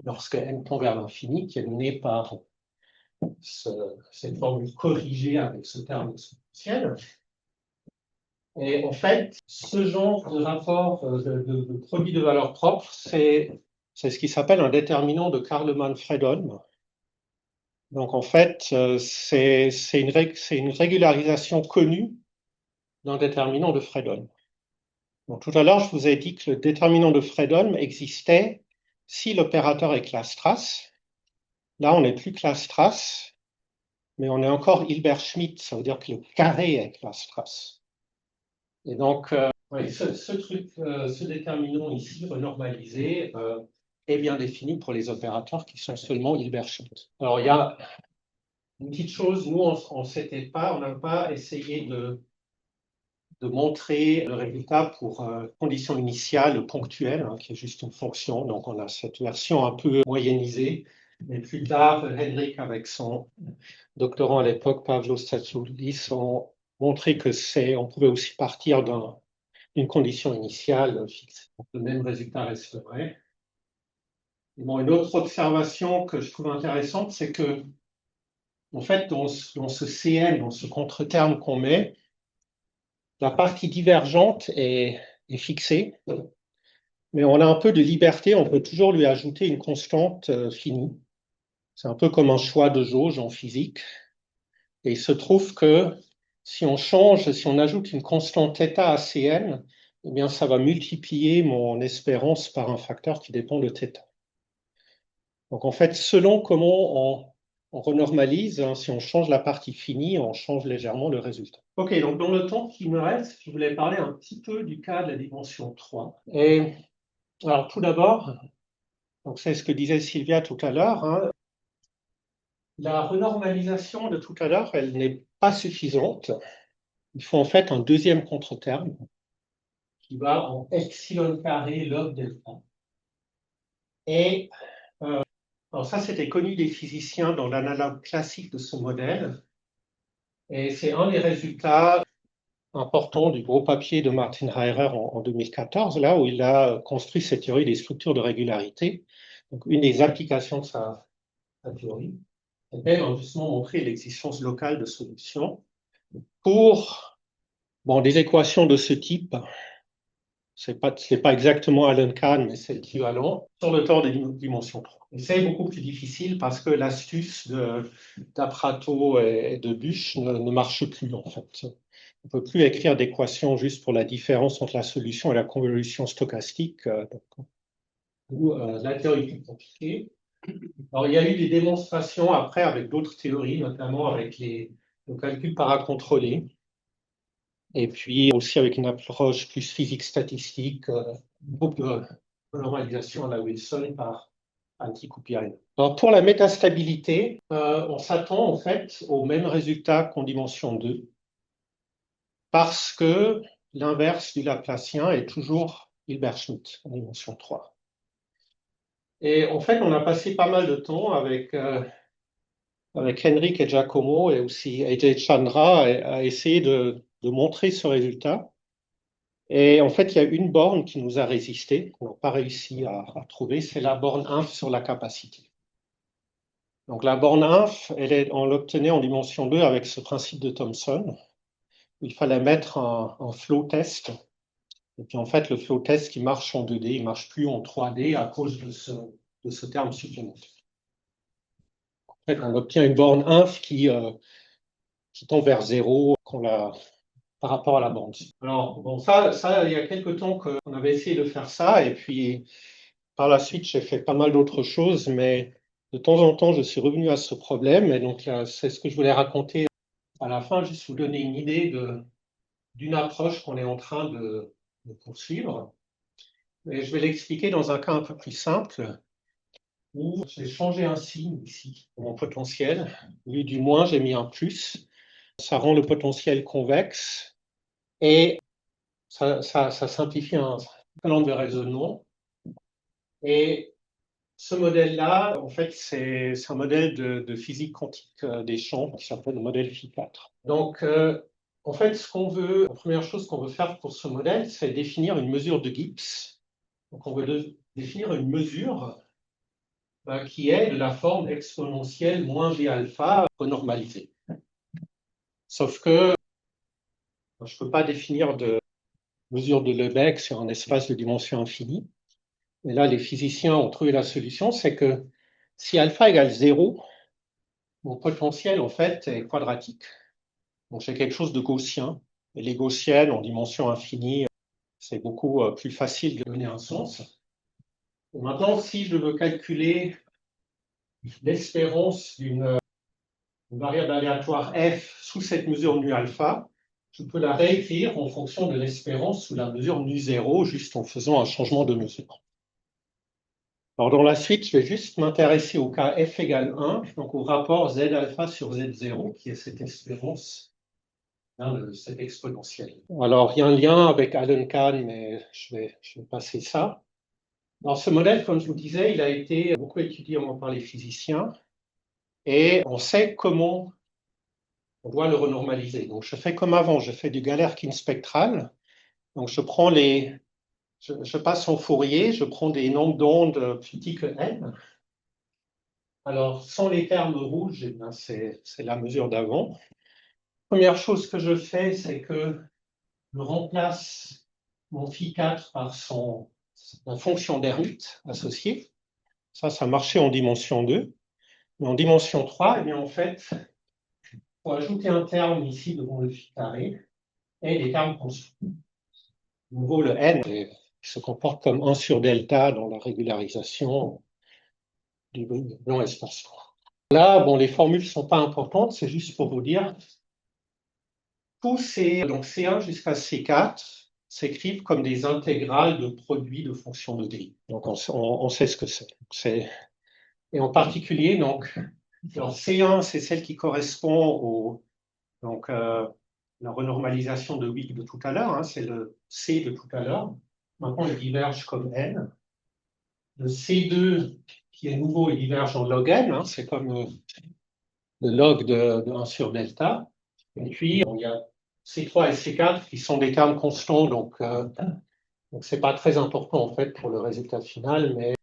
lorsque n tend vers l'infini, qui est donnée par cette formule corrigée avec ce terme exponentiel. Et en fait, ce genre de rapport de produit de valeur propre, c'est ce qui s'appelle un déterminant de Karlemann-Fredholm. Donc en fait, c'est une régularisation connue d'un déterminant de Fredholm. Donc, tout à l'heure, je vous ai dit que le déterminant de Fredholm existait si l'opérateur est classe-trace. Là, on n'est plus classe-trace, mais on est encore Hilbert-Schmidt, ça veut dire que le carré est classe-trace. Et donc, ouais, ce déterminant ici, renormalisé, est bien défini pour les opérateurs qui sont seulement Hilbert-Schmidt. Alors, il y a une petite chose, nous, on n'a pas essayé de montrer le résultat pour condition initiale ponctuelle, hein, qui est juste une fonction. Donc, on a cette version un peu moyennisée. Mais plus tard, Henrik, avec son doctorant à l'époque, Pavlos Tsatsoulis, ont montré on pouvait aussi partir d'une condition initiale fixe. Donc, le même résultat resterait. Et bon, une autre observation que je trouve intéressante, c'est que, en fait, dans ce CN, dans ce contre-terme qu'on met, la partie divergente est fixée, mais on a un peu de liberté, on peut toujours lui ajouter une constante finie. C'est un peu comme un choix de jauge en physique. Et il se trouve que si on ajoute une constante θ à Cn, eh bien, ça va multiplier mon espérance par un facteur qui dépend de θ. Donc, en fait, selon comment on renormalise, hein, si on change la partie finie, on change légèrement le résultat. OK, donc dans le temps qui me reste, je voulais parler un petit peu du cas de la dimension 3. Et alors, tout d'abord, donc c'est ce que disait Sylvia tout à l'heure, hein, la renormalisation de tout à l'heure, elle n'est pas suffisante. Il faut en fait un deuxième contre-terme qui va en epsilon carré log delta. Et alors ça, c'était connu des physiciens dans l'analogue classique de ce modèle. Et c'est un des résultats importants du gros papier de Martin Heirer en 2014, là où il a construit cette théorie des structures de régularité. Donc, une des applications de sa théorie, c'était justement montrer l'existence locale de solutions pour des équations de ce type. C'est pas exactement Alan Kahn, mais c'est équivalent sur le tore des dimensions 3. Et c'est beaucoup plus difficile parce que l'astuce d'Aprato et de Buch ne marche plus, en fait. On ne peut plus écrire d'équations juste pour la différence entre la solution et la convolution stochastique. La théorie est plus compliquée. Alors, il y a eu des démonstrations après avec d'autres théories, notamment avec le calcul paracontrôlé. Et puis aussi avec une approche plus physique statistique, groupe de normalisation à la Wilson par Antti-Kupiainen. Alors pour la métastabilité, on s'attend en fait au même résultat qu'en dimension 2, parce que l'inverse du Laplacien est toujours Hilbert-Schmidt en dimension 3. Et en fait, on a passé pas mal de temps avec Henrik et Giacomo et aussi AJ Chandra à essayer de montrer ce résultat. Et en fait, il y a une borne qui nous a résisté, qu'on n'a pas réussi à trouver, c'est la borne inf sur la capacité. Donc la borne inf, on l'obtenait en dimension 2 avec ce principe de Thomson. Il fallait mettre un flow test. Et puis en fait, le flow test qui marche en 2D, il ne marche plus en 3D à cause de ce terme supplémentaire. En fait, on obtient une borne inf qui tend vers 0 par rapport à la borne. Alors, bon, ça, il y a quelques temps qu'on avait essayé de faire ça, et puis par la suite, j'ai fait pas mal d'autres choses, mais de temps en temps, je suis revenu à ce problème, et donc c'est ce que je voulais raconter à la fin, juste vous donner une idée d'une approche qu'on est en train de poursuivre. Et je vais l'expliquer dans un cas un peu plus simple, où j'ai changé un signe ici, pour mon potentiel. Au lieu du moins, j'ai mis un plus. Ça rend le potentiel convexe, et ça simplifie un plan de raisonnement. Et ce modèle-là, en fait, c'est un modèle de physique quantique des champs qui s'appelle le modèle Phi4. Donc, en fait, la première chose qu'on veut faire pour ce modèle, c'est définir une mesure de Gibbs. Donc, on veut définir une mesure qui est de la forme exponentielle moins b alpha renormalisée. Sauf que je ne peux pas définir de mesure de Lebesgue sur un espace de dimension infinie. Et là, les physiciens ont trouvé la solution, c'est que si alpha égale 0, mon potentiel, en fait, est quadratique. Donc, c'est quelque chose de gaussien. Et les gaussiennes en dimension infinie, c'est beaucoup plus facile de donner un sens. Et maintenant, si je veux calculer l'espérance d'une variable aléatoire f sous cette mesure nu alpha, je peux la réécrire en fonction de l'espérance sous la mesure nu0, juste en faisant un changement de mesure. Alors, dans la suite, je vais juste m'intéresser au cas f égale 1, donc au rapport z alpha sur z0, qui est cette espérance, cette exponentielle. Alors, il y a un lien avec Allen-Kahn, mais je vais passer ça. Alors, ce modèle, comme je vous disais, il a été beaucoup étudié par les physiciens, et on sait comment on doit le renormaliser. Donc, je fais comme avant, je fais du Galerkin spectral. Donc, je passe en Fourier, je prends des nombres d'ondes plus petits que n. Alors, sans les termes rouges, eh bien, c'est la mesure d'avant. Première chose que je fais, c'est que je remplace mon phi4 par la fonction d'Hermite associée. Ça marchait en dimension 2. Mais en dimension 3, eh bien, en fait, il faut ajouter un terme ici devant le phi carré et les termes constants. De nouveau, le n se comporte comme 1 sur delta dans la régularisation du blanc espace. Là, bon, les formules ne sont pas importantes, c'est juste pour vous dire, tous ces, donc C1 jusqu'à C4 s'écrivent comme des intégrales de produits de fonctions de grille. Donc, on sait ce que c'est. Et en particulier, donc, C1, c'est celle qui correspond donc, la renormalisation de Wick de tout à l'heure, hein, c'est le C de tout à l'heure. Maintenant, il diverge comme N. Le C2, qui est nouveau, il diverge en log N, hein, c'est comme le log de 1 sur delta. Et puis, il y a C3 et C4 qui sont des termes constants, donc c'est pas très important en fait pour le résultat final, mais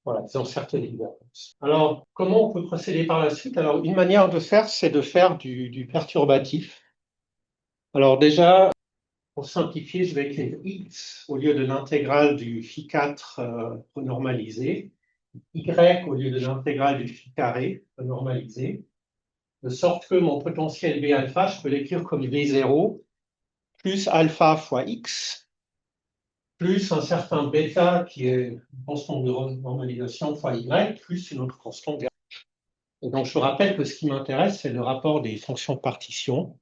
voilà, ils ont certaines divergences. Alors, comment on peut procéder par la suite? Alors, une manière de faire, c'est de faire du perturbatif. Alors déjà, pour simplifier, je vais écrire x au lieu de l'intégrale du phi4 renormalisé, y au lieu de l'intégrale du phi carré renormalisé, de sorte que mon potentiel B alpha, je peux l'écrire comme V0 plus alpha fois x, plus un certain bêta qui est une constante de normalisation fois y, plus une autre constante. Et donc, je vous rappelle que ce qui m'intéresse, c'est le rapport des fonctions de partition,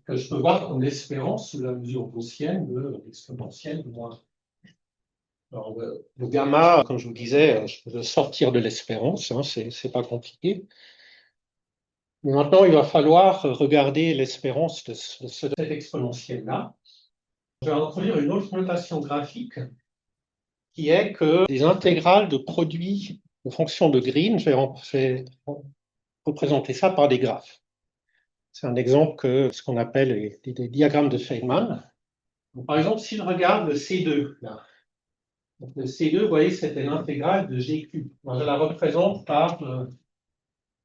que je peux voir comme l'espérance sous la mesure gaussienne de l'exponentielle de moins. Alors, le gamma, comme je vous disais, je peux le sortir de l'espérance, hein, c'est pas compliqué. Mais maintenant, il va falloir regarder l'espérance de cette exponentielle-là. Je vais introduire une autre notation graphique qui est que les intégrales de produits de fonctions de Green, je vais représenter ça par des graphes. C'est un exemple que ce qu'on appelle des diagrammes de Feynman. Donc, par exemple, si je regarde le C2, là, donc le C2, vous voyez, c'était l'intégrale de GQ. Moi, je la représente par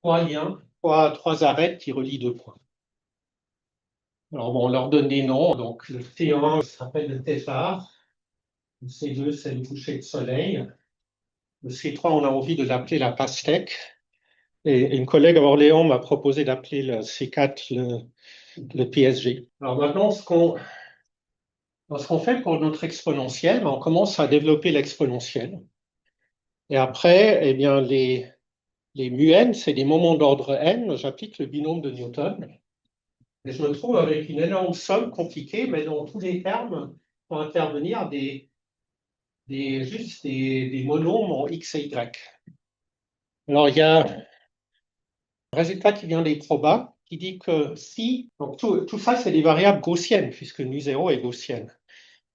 3 liens, 3 arêtes qui relient 2 points. Alors, bon, on leur donne des noms. Donc, le T1 s'appelle le Téphare. Le C2, c'est le coucher de soleil. Le C3, on a envie de l'appeler la pastèque. Et une collègue à Orléans m'a proposé d'appeler le C4 le PSG. Alors maintenant, ce qu'on fait pour notre exponentielle, on commence à développer l'exponentielle. Et après, eh bien, les mu n, c'est des moments d'ordre n. J'applique le binôme de Newton. Et je me trouve avec une énorme somme compliquée, mais dans tous les termes vont intervenir juste des monomes en x et y. Alors, il y a un résultat qui vient des probas qui dit que si, donc tout ça, c'est des variables gaussiennes, puisque nu0 est gaussienne.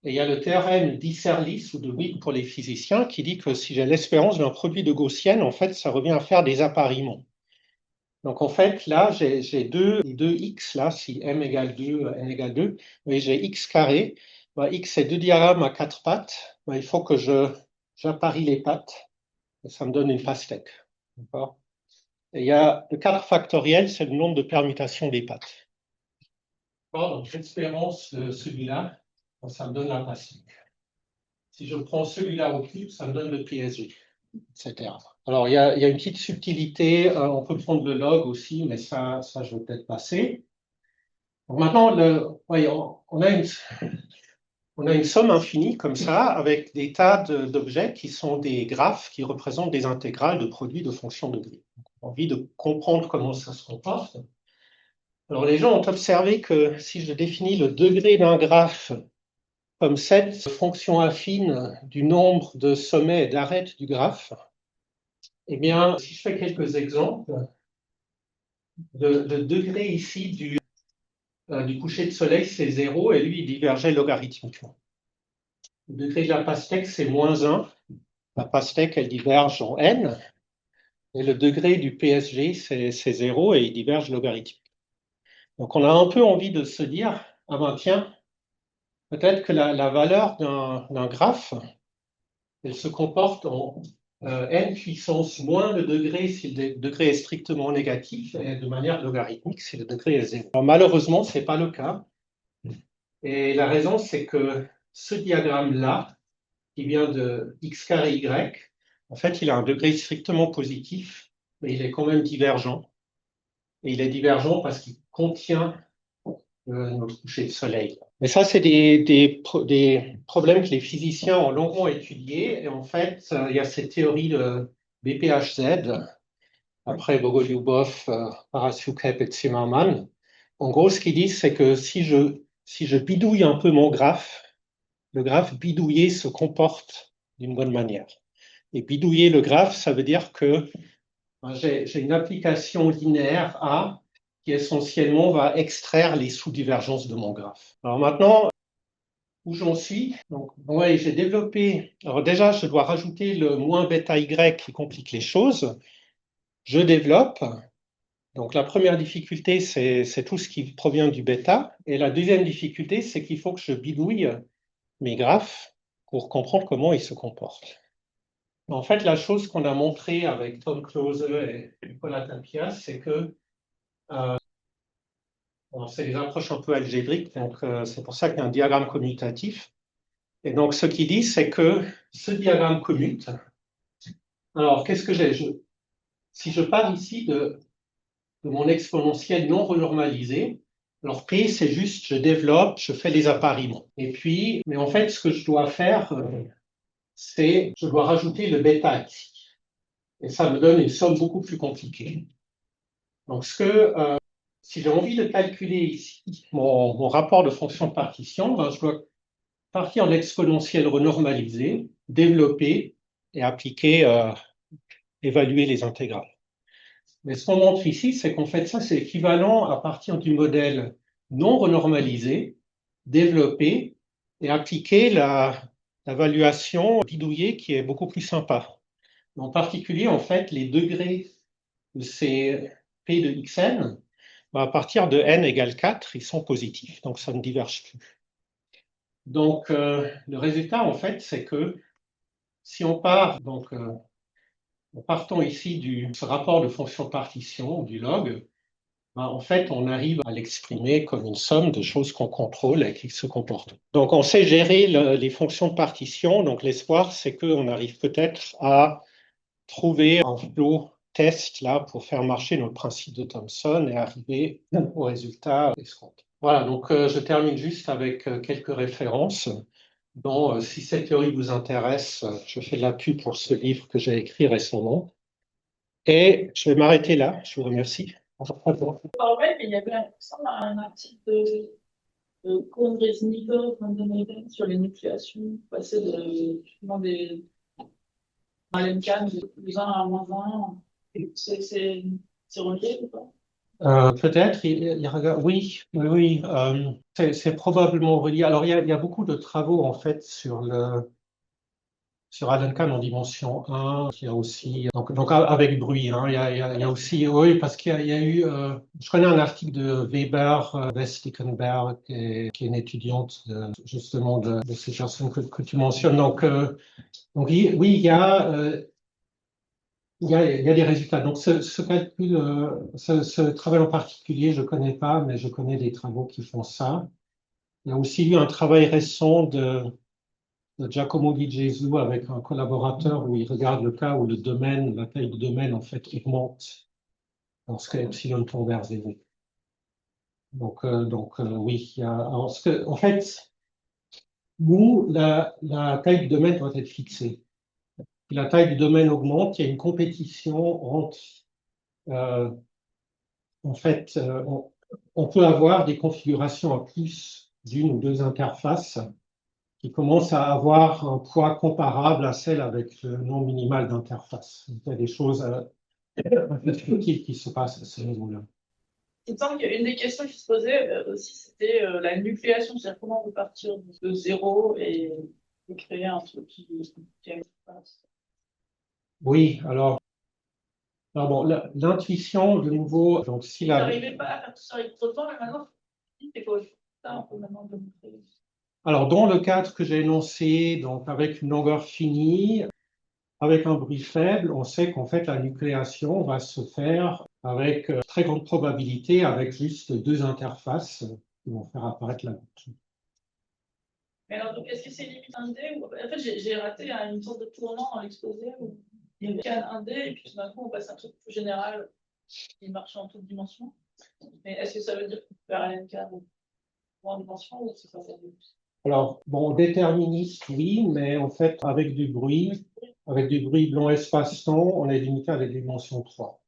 Et il y a le théorème d'Isserlis ou de Wick pour les physiciens qui dit que si j'ai l'espérance d'un produit de gaussienne, en fait, ça revient à faire des appariements. Donc, en fait, là, j'ai deux x, là, si m égale 2, n égale 2, et j'ai x carré. Ben, x, c'est 2 diagrammes à 4 pattes. Ben, il faut que j'apparie les pattes. Et ça me donne une pastèque. D'accord ? Et il y a le 4 factoriel, c'est le nombre de permutations des pattes. Donc, l'espérance de celui-là, ça me donne la pastèque. Si je prends celui-là au cube, ça me donne le PSG, etc. Alors, il y a une petite subtilité. On peut prendre le log aussi, mais ça je vais peut-être passer. Donc maintenant, on a une somme infinie comme ça, avec des tas d'objets qui sont des graphes qui représentent des intégrales de produits de fonctions de grille. On a envie de comprendre comment ça se comporte. Alors, les gens ont observé que si je définis le degré d'un graphe comme cette fonction affine du nombre de sommets et d'arêtes du graphe, eh bien, si je fais quelques exemples, le degré ici du coucher de soleil, c'est 0, et lui, il divergeait logarithmiquement. Le degré de la pastèque, c'est -1. La pastèque, elle diverge en n. Et le degré du PSG, c'est 0 et il diverge logarithmiquement. Donc, on a un peu envie de se dire, ah ben tiens, peut-être que la valeur d'un graphe, elle se comporte en n puissance moins le degré si le degré est strictement négatif et de manière logarithmique si le degré est 0. Alors, malheureusement, ce n'est pas le cas. Et la raison, c'est que ce diagramme-là, qui vient de x carré y, en fait, il a un degré strictement positif, mais il est quand même divergent. Et il est divergent parce qu'il contient notre coucher de soleil. Mais ça, c'est des problèmes que les physiciens ont longuement étudiés. Et en fait, il y a cette théorie de BPHZ, après Bogolyubov, Paraschiv et Zimmermann. En gros, ce qu'ils disent, c'est que si je bidouille un peu mon graphe, le graphe bidouillé se comporte d'une bonne manière. Et bidouiller le graphe, ça veut dire que j'ai une application linéaire A qui essentiellement va extraire les sous-divergences de mon graphe. Alors maintenant, où j'en suis? Donc, ouais, j'ai développé. Alors déjà, je dois rajouter le moins bêta y qui complique les choses. Je développe. Donc la première difficulté, c'est tout ce qui provient du bêta. Et la deuxième difficulté, c'est qu'il faut que je bidouille mes graphes pour comprendre comment ils se comportent. En fait, la chose qu'on a montrée avec Tom Close et Nicolas Tapia, c'est que c'est des approches un peu algébriques, donc c'est pour ça qu'il y a un diagramme commutatif. Et donc, ce qu'il dit, c'est que ce diagramme commute. Alors, qu'est-ce que j'ai? Si je pars ici de mon exponentielle non renormalisée, alors P, c'est juste, je développe, je fais les appariements. Et puis, mais en fait, ce que je dois faire, c'est, je dois rajouter le bêta ici. Et ça me donne une somme beaucoup plus compliquée. Donc, si j'ai envie de calculer ici mon rapport de fonction de partition, ben, je dois partir en exponentielle renormalisée, développer et appliquer, évaluer les intégrales. Mais ce qu'on montre ici, c'est qu'en fait, ça, c'est équivalent à partir du modèle non renormalisé, développer et appliquer la valuation bidouillée qui est beaucoup plus sympa. En particulier, en fait, les degrés de ces P de xn, à partir de n égale 4, ils sont positifs, donc ça ne diverge plus. Donc, le résultat, en fait, c'est que si on part, donc, en partant ici de ce rapport de fonction de partition, du log, ben, en fait, on arrive à l'exprimer comme une somme de choses qu'on contrôle et qui se comportent. Donc, on sait gérer les fonctions de partition. Donc, l'espoir, c'est qu'on arrive peut-être à trouver un flow test là pour faire marcher notre principe de Thomson et arriver au résultat escompté. Voilà, donc je termine juste avec quelques références. dont, si cette théorie vous intéresse, je fais de la pub pour ce livre que j'ai écrit récemment. Et je vais m'arrêter là. Je vous remercie. Ouais, mais il y avait un article de Kohn-Reznikov sur les nucléations, passer justement des Allen Kahn de plus 1 à -1. C'est relié ou pas? Peut-être, oui, oui, c'est probablement relié. Alors, il y a beaucoup de travaux en fait sur Allen Kahn en dimension 1. Il y a aussi, donc avec bruit, hein, il y a aussi, oui, parce qu'il y a eu, je connais un article de Weber, Westickenberg, qui est une étudiante justement de ces personnes que tu mentionnes. Donc oui, il y a des résultats. Donc, ce calcul, ce travail en particulier, je ne connais pas, mais je connais des travaux qui font ça. Il y a aussi eu un travail récent de Giacomo Di Gesù avec un collaborateur où il regarde le cas où le domaine, la taille du domaine, en fait, augmente lorsque epsilon tend vers 0. Donc oui, il y a, en fait, nous, la taille du domaine doit être fixée. Si la taille du domaine augmente, il y a une compétition entre en fait, on peut avoir des configurations à plus d'une ou deux interfaces qui commencent à avoir un poids comparable à celle avec le nombre minimal d'interfaces. Il y a des choses un peu subtiles qui se passent à ce niveau-là. Il me semble qu'une des questions qui se posait aussi, c'était la nucléation, c'est-à-dire comment on peut partir de zéro et créer un truc qui a une interface. Oui, alors bon, l'intuition, de nouveau, donc si Vous la... n'arrivez pas à faire tout ça avec trop de temps, mais maintenant, c'est quoi ça, on peut maintenant démontrer. Alors, dans le cadre que j'ai énoncé, donc avec une longueur finie, avec un bruit faible, on sait qu'en fait la nucléation va se faire avec très grande probabilité avec juste deux interfaces qui vont faire apparaître la boucle. Mais alors, est-ce que c'est limite un dé ou... En fait, j'ai raté une sorte de tournant dans l'exposé où il y avait un dé et puis tout d'un coup, on passe à un truc plus général qui marche en toute dimension. Mais est-ce que ça veut dire qu'on peut faire un LNK en dimension ou c'est pas ça? Alors, bon, déterministe, oui, mais en fait, avec du bruit blanc espace-temps, on est limité à la dimension 3.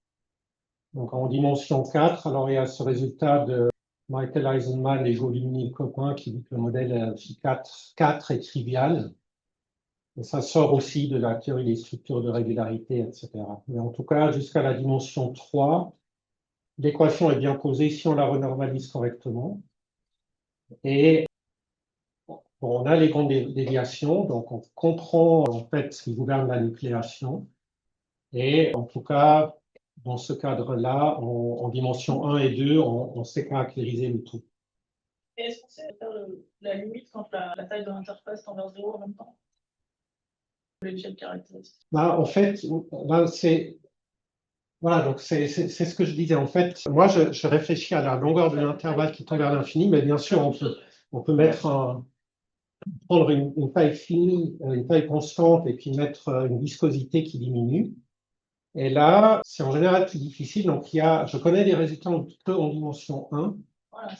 Donc, en dimension 4, alors il y a ce résultat de Michael Eisenman et Jolini copain qui dit que le modèle Phi4 est trivial. Et ça sort aussi de la théorie des structures de régularité, etc. Mais en tout cas, jusqu'à la dimension 3, l'équation est bien posée si on la renormalise correctement. Et bon, on a les grandes déviations, donc on comprend en fait ce qui gouverne la nucléation. Et en tout cas, dans ce cadre-là, en dimension 1 et 2, on sait caractériser le tout. Et est-ce qu'on sait faire la limite quand la taille de l'interface tend vers 0 en même temps? L'échelle caractéristique. Là, en fait, là, voilà, donc c'est ce que je disais. En fait, moi, je réfléchis à la longueur de l'intervalle qui tend vers l'infini, mais bien sûr, on peut prendre une taille finie, une taille constante, et puis mettre une viscosité qui diminue. Et là, c'est en général plus difficile. Donc, je connais des résultats que en dimension 1. Voilà.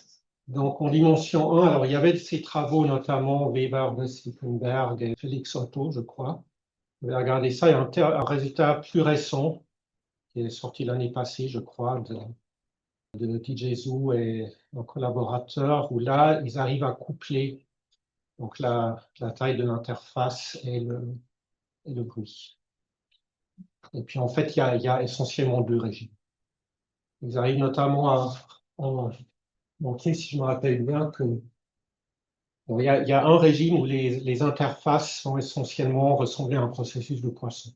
Donc, en dimension 1, alors il y avait ces travaux, notamment Weber, de Stippenberg et Félix Otto, je crois. Vous avez regardé ça, il y a un résultat plus récent qui est sorti l'année passée, je crois, de TJ Zhu et un collaborateur, où là, ils arrivent à coupler donc la taille de l'interface et le bruit. Et puis, en fait, il y a essentiellement deux régimes. Ils arrivent notamment à montrer, si je me rappelle bien, que il y a un régime où les interfaces sont essentiellement ressemblées à un processus de poisson.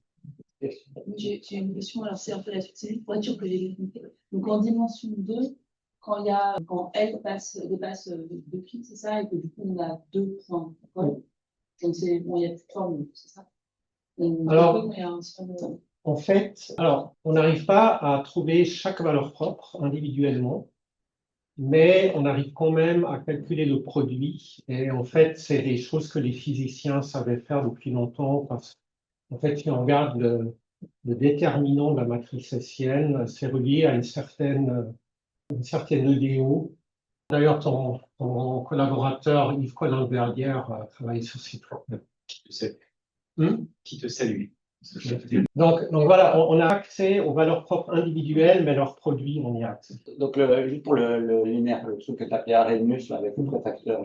J'ai une question, alors c'est un peu la suite, c'est juste pour être sûr que j'ai bien compris. Donc en dimension 2, quand L dépasse 2 pix, c'est ça, et que du coup on a 2 points. Donc c'est bon, il y a plus de forme, c'est ça. Alors, en fait, on n'arrive pas à trouver chaque valeur propre individuellement, mais on arrive quand même à calculer le produit. Et en fait, c'est des choses que les physiciens savaient faire depuis longtemps, parce qu'en fait, si on regarde le déterminant de la matrice hessienne, c'est relié à une certaine EDO. D'ailleurs, ton collaborateur Yves Colin-Berger a travaillé sur ces problèmes. Qui te salue. Donc voilà, on a accès aux valeurs propres individuelles, mais leurs produits, on y a accès. Donc, juste pour le linéaire, le truc que tu appelais Arrhenius, avec le préfacteur,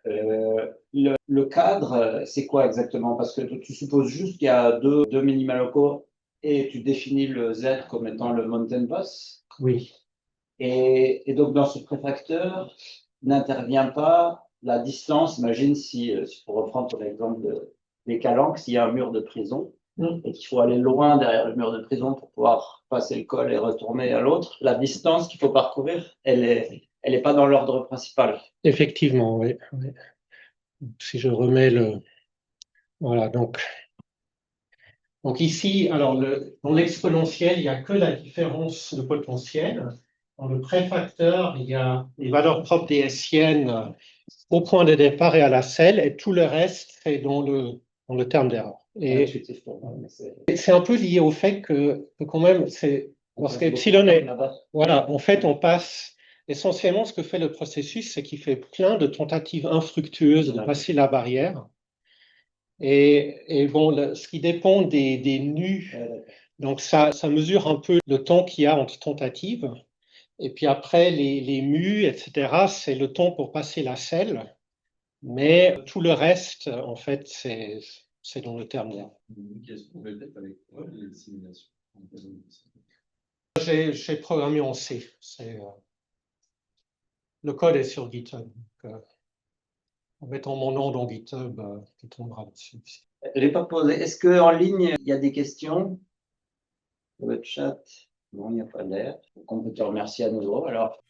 le cadre, c'est quoi exactement? Parce que tu supposes juste qu'il y a deux minima locaux et tu définis le Z comme étant le mountain boss. Oui. Et donc, dans ce préfacteur, n'intervient pas la distance. Imagine si pour reprendre ton exemple des calanques, s'il y a un mur de prison et qu'il faut aller loin derrière le mur de prison pour pouvoir passer le col et retourner à l'autre, la distance qu'il faut parcourir, elle est pas dans l'ordre principal. Effectivement, oui. Si je remets voilà, donc ici, alors dans l'exponentiel, il n'y a que la différence de potentiel. Dans le préfacteur, il y a les valeurs propres des hessiennes au point de départ et à la selle, et tout le reste est dans le terme d'erreur. Et c'est un peu lié au fait que quand même, parce qu'epsilon est, voilà, en fait, on passe essentiellement ce que fait le processus, c'est qu'il fait plein de tentatives infructueuses de passer la barrière. Et bon, ce qui dépend des nus, donc ça mesure un peu le temps qu'il y a entre tentatives. Et puis après, les mus, etc., c'est le temps pour passer la selle. Mais tout le reste, en fait, c'est dans le terminaire. Qu'est-ce qu'on fait peut-être avec les simulations? J'ai programmé en C. Le code est sur GitHub. En mettant mon nom dans GitHub, tu tomberas dessus. Je l'ai pas posé. Est-ce qu'en ligne, il y a des questions? Le chat? Non, il n'y a pas d'air. Donc, on peut te remercier à nouveau. Alors.